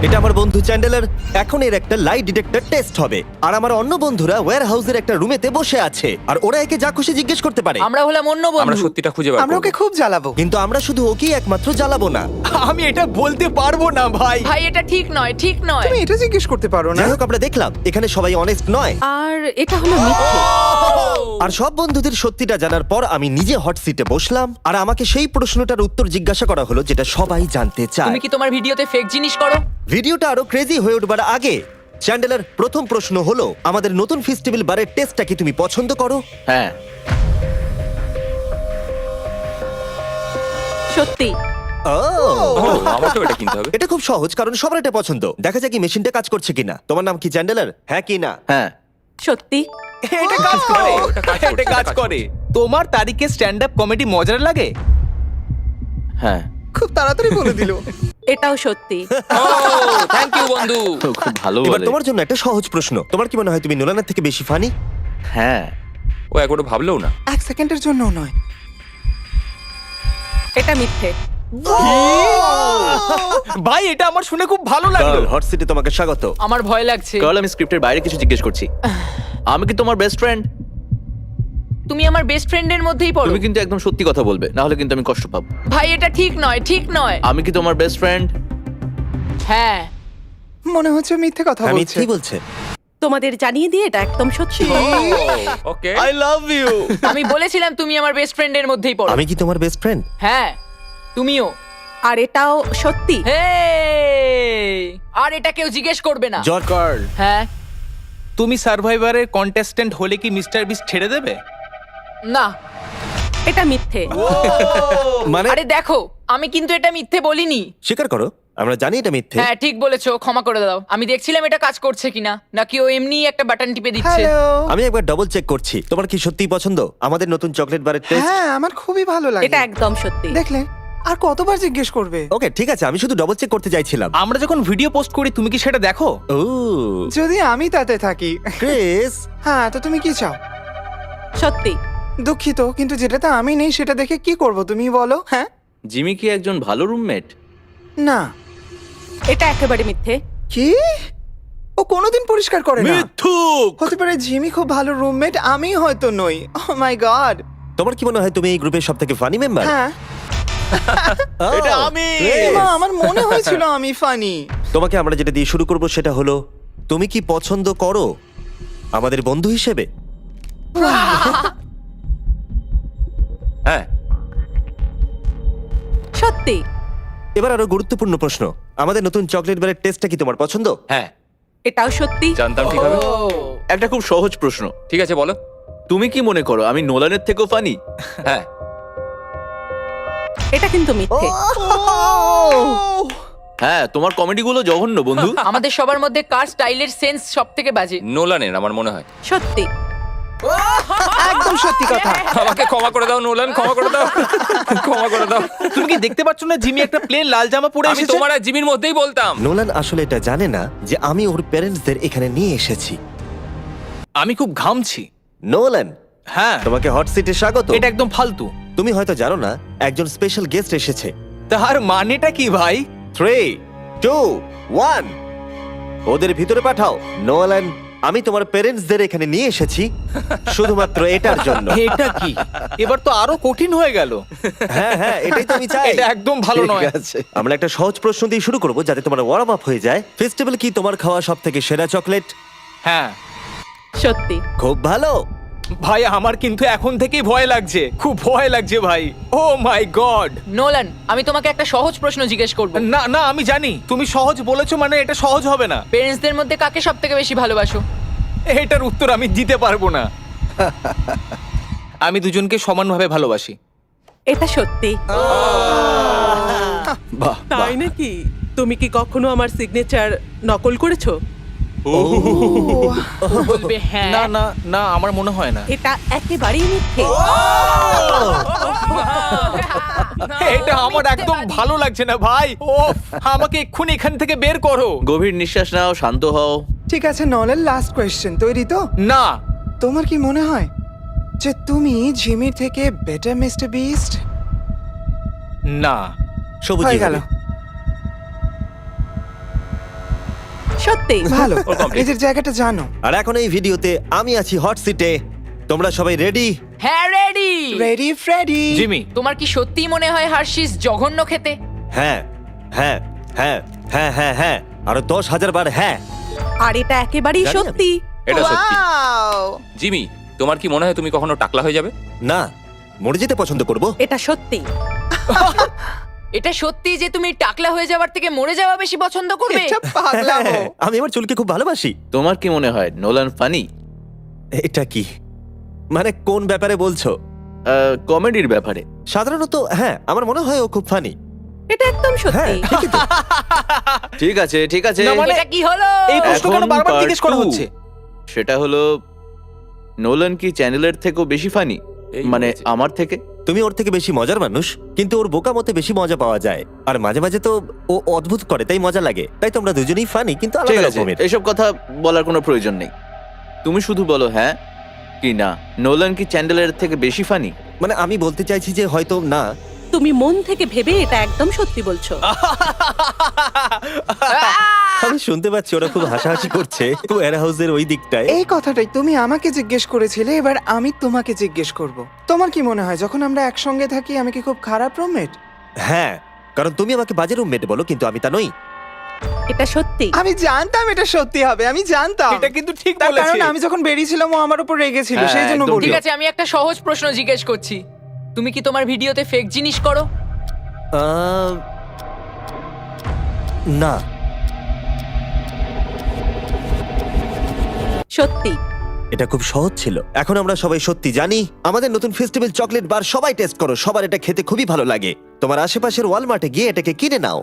এটা আমার বন্ধু চ্যান্ডেলার। এখন এর একটা লাই ডিটেক্টর টেস্ট হবে, আর আমার অন্য বন্ধুরা ওয়্যার হাউসের একটা রুমেতে বসে আছে, আর ওরা একে যা খুশি জিজ্ঞেস করতে পারে। আমরা হলাম অন্য আমরা বন্ধু। সত্যিটা খুঁজে বার আমরা করব। ওকে খুব জ্বালাবো। কিন্তু আমরা শুধু ওকেই একমাত্র জ্বালাবো না। আমি এটা বলতে পারবো না ভাই। ভাই এটা ঠিক নয়, ঠিক নয়। তুমি এটা জিজ্ঞেস করতে পারো না। যাই হোক, আমরা দেখলাম এখানে সবাই অনেস্ট নয়, আর এটা হলো মিথ্যে। আর সব বন্ধুদের সত্যিটা জানার পর আমি নিজে হট সিটে বসলাম, আর আমাকে সেই প্রশ্নটার উত্তর জিজ্ঞাসা করা হলো যেটা সবাই জানতে চায়। তুমি কি তোমার ভিডিওতে ফেক জিনিস করো? ভিডিওটা আরো ক্রেজি হয়ে উঠবার আগে চ্যান্ডেলার, প্রথম প্রশ্ন হলো আমাদের নতুন ফেস্টিভ্যাল বারের টেস্টটা কি তুমি পছন্দ করো? হ্যাঁ, সত্যি। ও, আমাকেও এটা কিনতে হবে। এটা খুব সহজ, কারণ সবার এটা পছন্দ। দেখা যাক কি মেশিনটা কাজ করছে কিনা। তোমার নাম কি চ্যান্ডেলার? হ্যাঁ কি না? হ্যাঁ, সত্যি। এটা কাজ করে, এটা কাজ করে। তোমার তারিখে স্ট্যান্ড আপ কমেডি মজার লাগে? হ্যাঁ, খুব তাড়াতাড়ি বলে দিল। এটাও সত্যি। থ্যাংক ইউ বন্ধু। খুব ভালো এবার বলে। তোমার জন্য একটা সহজ প্রশ্ন। তোমার কি মনে হয় তুমি নোলানের থেকে বেশি ফানি? হ্যাঁ, ও একবারও ভাবলেও না। এক সেকেন্ডের জন্য নয়। এটা মিথ্যে। ভাই এটা আমার শুনে খুব ভালো লাগলো। হট সিটে তোমাকে স্বাগত। আমার ভয় লাগছে। কারণ আমি স্ক্রিপ্টের বাইরে কিছু জিজ্ঞেস করছি। আমি কি তোমার বেস্ট ফ্রেন্ড? তুমি আমার বেস্ট ফ্রেন্ডের মধ্যেই পড়ো। তুমি কিন্তু একদম সত্যি কথা বলবে, না হলে কিন্তু আমি কষ্ট পাবো। ভাই এটা ঠিক নয়, ঠিক নয়। আমি কি তোমার বেস্ট ফ্রেন্ড? হ্যাঁ। মনে হচ্ছে মিথ্যে কথা আমি বলছে। কি বলছে? তোমাদের জানিয়ে দিয়ে এটা একদম সত্যি। ওকে। I love you. আমি বলেছিলাম তুমি আমার বেস্ট ফ্রেন্ডের মধ্যেই পড়ো। আমি কি তোমার বেস্ট ফ্রেন্ড? হ্যাঁ, তুমিও। আর এটাও সত্যি। হেই! আর এটা কেউ জিজ্ঞেস করবে না। জর্জ। কার্ল, হ্যাঁ। তুমি সার্ভাইভারের কন্টেস্ট্যান্ট হলে কি মিস্টার বিস্ট ছেড়ে দেবে? না। এটা মিথ্যে। মানে আরে দেখো, আমি কিন্তু এটা মিথ্যে বলিনি। স্বীকার করো, আমরা জানি এটা মিথ্যে। হ্যাঁ ঠিক বলেছো, ক্ষমা করে দাও। আমি দেখছিলাম এটা কাজ করছে কিনা, নাকি ও এমনি একটা বাটন টিপে দিচ্ছে। হ্যালো। আমি একবার ডবল চেক করছি। তোমার কি সত্যিই পছন্দ আমাদের নতুন চকলেট বারের টেস্ট? হ্যাঁ, আমার খুবই ভালো লাগে। এটা একদম সত্যি। দেখলে, আর কতবার জিজ্ঞেস করবে? ওকে ঠিক আছে, আমি শুধু ডবল চেক করতে চাইছিলাম। আমরা যখন ভিডিও পোস্ট করি তুমি কি সেটা দেখো? ও যদি আমি তাতে থাকি। ক্রিস, হ্যাঁ, তো তুমি কি চাও? সত্যি। দুঃখিত, কিন্তু যেটাতে আমি নেই সেটা দেখে কি করব তুমি বলো? হ্যাঁ, জিমি কি একজন ভালো রুমমেট? না। এটা একেবারে মিথ্যে। কি? ও কোনোদিন পরিষ্কার করে না। মিথ্যুক। হতে পারে জিমি খুব ভালো রুমমেট, আমি হয়তো নই। ও মাই গড। তোমার কি মনে হয় তুমি এই গ্রুপের সবথেকে ফানি মেম্বার? হ্যাঁ, এটা আমি। এমা, আমার মনে হয়েছিল আমি ফানি। তোমাকে আমরা যেটা দিয়ে শুরু করব সেটা হলো, তুমি কি পছন্দ করো আমাদের বন্ধু হিসেবে? হ্যাঁ। সত্যি। এবার আরো গুরুত্বপূর্ণ প্রশ্ন, আমাদের নতুন চকলেট বারের টেস্টটা কি তোমার পছন্দ? হ্যাঁ, এটাও সত্যি। জানতাম ঠিক হবে। একটা খুব সহজ প্রশ্ন। ঠিক আছে বলো। তুমি কি মনে করো আমি নোলানের থেকেও ফানি? হ্যাঁ। এটা কিন্তু মিথ্যে। হ্যাঁ, তোমার কমেডিগুলো জঘন্য বন্ধু। আমাদের সবার মধ্যে কার স্টাইলের সেন্স সব থেকে বাজে? নোলানের আমার মনে হয়। সত্যি। একদম সত্যি কথা। আমাকে ক্ষমা করে দাও নোলান, ক্ষমা করে দাও। ক্ষমা করে দাও। তুমি কি দেখতে পাচ্ছ না জিমি একটা প্লেন লাল জামা পরে আমি এসেছে? তোমার আর জিমির মধ্যেই বলতাম। নোলান আসলে এটা জানে না যে আমি ওর প্যারেন্টসদের এখানে নিয়ে এসেছি। আমি খুব ঘামছি। নোলান, হ্যাঁ, তোমাকে হট সিটে স্বাগত। এটা একদম ফালতু। তুমি হয়তো জানো না একজন স্পেশাল গেস্ট এসেছে। তার মানেটা কি ভাই? 3, 2, 1 ওদের ভিতরে পাঠাও। নোলান, আমি তোমার প্যারেন্টসদের এখানে নিয়ে এসেছি শুধুমাত্র এটার জন্য। এটা কি? এবার তো আরো কঠিন হয়ে গেল। হ্যাঁ হ্যাঁ, এটাই তো আমি চাই। এটা একদম ভালো ঠিক নয়। আছে, আমরা একটা সহজ প্রশ্ন দিয়ে শুরু করব যাতে তোমার ওয়ার্ম আপ হয়ে যায়। ফেস্টিভ্যাল কি তোমার খাওয়া সবথেকে সেরা চকলেট? হ্যাঁ সত্যি। খুব ভালো। ভাই, আমার কিন্তু এখন থেকেই ভয় লাগছে, খুব ভয় লাগছে ভাই। ও মাই গড। নোলান, আমি তোমাকে একটা সহজ প্রশ্ন জিজ্ঞেস করব। না না, আমি জানি তুমি সহজ বলেছো মানে এটা সহজ হবে না। পেরেন্টসদের মধ্যে কাকে সব থেকে বেশি ভালোবাসো? এটার উত্তর আমি দিতে পারবো না। আমি দুজনকে সমানভাবে ভালোবাসি। এটা সত্যি। বাহ, তাই নাকি? তুমি কি কখনো আমার সিগনেচার নকল করেছো? বলবে হ্যাঁ। না না না, আমার মনে হয় না। এটা একেবারেই মিথ্যে। এটা আমার একদম ভালো লাগছে না ভাই। ও, আমাকে এক্ষুনি এখান থেকে বের করো। গভীর নিঃশ্বাস নাও, শান্ত হও। ঠিক আছে, নলের লাস্ট কোয়েশ্চেন, তৈরি তো? না। তোমার কি মনে হয় যে তুমি জিমির থেকে বেটার মিস্টার বিস্ট? না। সবুজ হয়ে গেল। সত্যি ভালো ওর complete। নিজের জায়গাটা জানো। আর এখন এই ভিডিওতে আমি আছি হট সিটে। তোমরা সবাই রেডি? হ্যাঁ রেডি। Ready Freddie. জিমি, তোমার কি সত্যিই মনে হয় হার্শিস জঘন্য খেতে? হ্যাঁ হ্যাঁ হ্যাঁ হ্যাঁ হ্যাঁ হ্যাঁ আরো 10,000 বার হ্যাঁ। আর এটা একেবারেই জানি আমি। সত্যি। এটা সত্যি। Wow! জিমি, তোমার কি মনে হয় তুমি কখনো টাকলা হয়ে যাবে? না, মরে যেতে পছন্দ করব। এটা সত্যি। এটা সত্যি যে তুমি টাকলা হয়ে যাওয়ার থেকে মরে যাওয়া বেশি পছন্দ করবে? এটা পাগলামো। আমি আমার চুলকে খুব ভালোবাসি। তোমার কি মনে হয় নোলান ফানি? এটা কি মানে কোন ব্যাপারে বলছো? কমেডির ব্যাপারে। সাধারণত হ্যাঁ, আমার মনে হয় ও খুব ফানি। এটা একদম হ্যাঁ সত্যি। ঠিকই তো। ঠিক আছে ঠিক আছে, না, মানে- এটা কি হলো? এই প্রশ্ন কেন এখন বারবার part জিজ্ঞেস করা 2 হচ্ছে? সেটা হলো নোলান কি চ্যানেলের থেকেও বেশি ফানি? এই মানে হয়েছে। আমার থেকে? তুমি ওর থেকে বেশি মজার মানুষ, কিন্তু ওর বোকা মতে বেশি মজা পাওয়া যায়। আর মাঝে মাঝে তো ও অদ্ভুত করে, তাই মজা লাগে। তাই তোমরা দুজনেই ফানি, কিন্তু ঠিক আলাদা আছে, রকমের। এসব কথা বলার কোনো প্রয়োজন নেই। তুমি শুধু বলো হ্যাঁ কি না, নোলান কি চ্যান্ডেলের থেকে বেশি ফানি? মানে আমি বলতে চাইছি যে হয়তো না। তুমি মন থেকে ভেবে এটা একদম সত্যি বলছো। আমি শুনতে পাচ্ছি ওরা খুব হাসাহাসি করছে ওয়্যার হাউসের ওই দিকটায়। এই কথাটাই তুমি আমাকে জিজ্ঞেস করেছিলে, এবার আমি তোমাকে জিজ্ঞেস করব। তোমার কি মনে হয় যখন আমরা একসঙ্গে থাকি আমি কি খুব খারাপ রুমমেট? হ্যাঁ, কারণ তুমি আমাকে বাজে রুমমেট বলো, কিন্তু আমি তা নই। এটা সত্যি। আমি জানতাম এটা সত্যি হবে, আমি জানতাম। এটা কিন্তু ঠিক তার বলেছে। কারণ আমি যখন বেরিয়েছিলাম ও আমার উপর রেগেছিল, হ্যাঁ, সেই জন্য একদম বললো। ঠিক আছে, আমি একটা সহজ প্রশ্ন জিজ্ঞেস করছি। তুমি কি তোমার ভিডিওতে ফেক জিনিস করো? আহ, না। সত্যি। এটা খুব সহজ ছিল। এখন আমরা সবাই সত্যি জানি। আমাদের নতুন ফেস্টিভ্যাল চকলেট বার সবাই টেস্ট করো, সবার এটা খেতে খুবই ভালো লাগে। তোমার আশেপাশের ওয়ালমার্টে গিয়ে এটাকে কিনে নাও।